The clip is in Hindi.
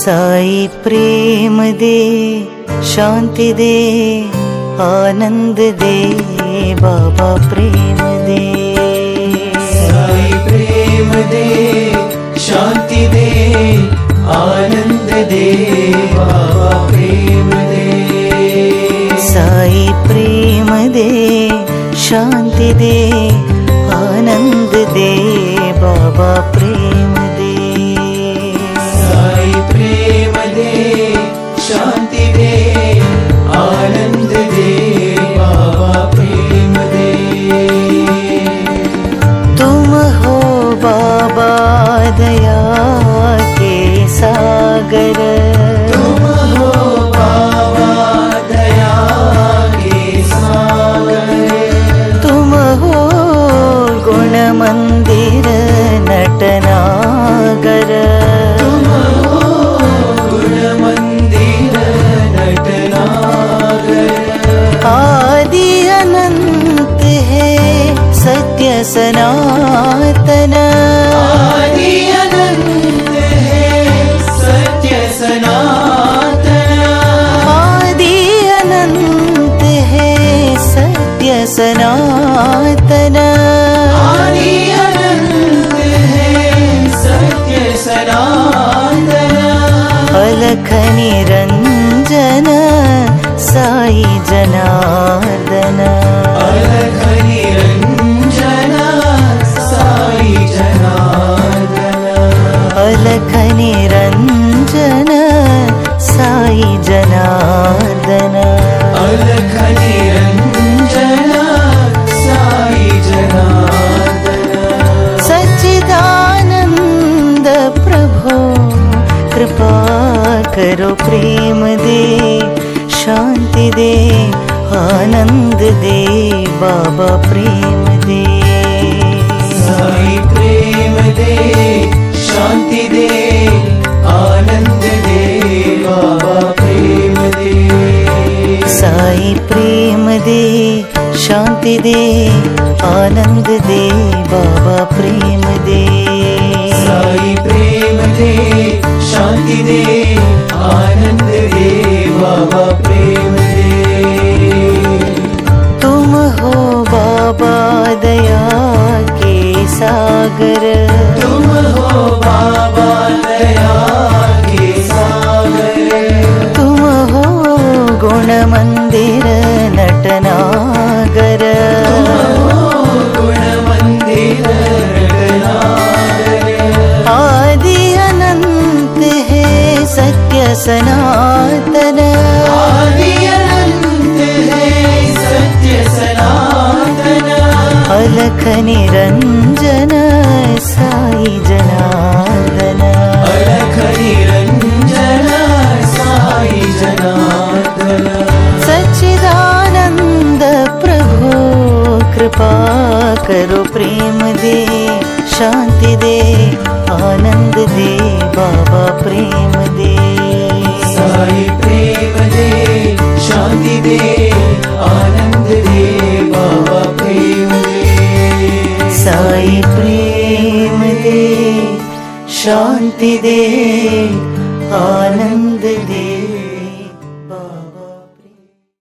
साई प्रेम दे, शांति दे, आनंद दे, बाबा प्रेम दे। साई प्रेम दे, शांति दे, आनंद दे, बाबा प्रेम दे। साई प्रेम दे, शांति दे, आनंद दे, बाबा प्रेम दे। साई प्रेम दे, शांति दे, आनंद दे, बाबा प्रेम दे। तुम हो बाबा दया के सागर, तुम हो बाबा दया के सागर। तुम हो गुण मंदिर नटनागर, तुम हो गुण मंदिर नटनागर। आदि अनंत है सत्य सनातन, आदि अनंत है सत्य सनातन। आदि अनंत है सत्य सनातन। आदि अनंत है सत्य सनातन। अलख निरंजन साई जनार्दन, अलख निरंजन साई जनार्दन। अलख निरंजन साई जनार्दन। अलख निरंजन साई जनार्दन। सच्चिदानंद प्रभो कृपा करो, प्रेम दे, शांति दे, आनंद दे, बाबा प्रेम दे। साई प्रेम दे, शांति दे, आनंद दे, बाबा प्रेम दे। साई प्रेम दे, शांति दे, आनंद दे, बाबा प्रेम दे। साई प्रेम दे, शांति दे, आनंद दे, बाबा प्रेम दे। तुम हो बाबा दया के सागर, तुम हो बाबा दया के सागर। तुम हो गुण मंदिर नटनागर, गुण मंदिर नटनागर। आदि अनंत है सत्य सनातन। आदि अनंत है सत्य सनातन। अलख निरंजन साई जनार्दन, अलख निरंजन साई जनार्दन। सच्चिदानंद प्रभु कृपा करो, प्रेम दे, शांति दे, आनंद दे, बाबा प्रेम दे। साई प्रेम दे, शांति दे, आनंद दे, बाबा प्रेम दे। साई प्रेम दे, शांति दे, आनंद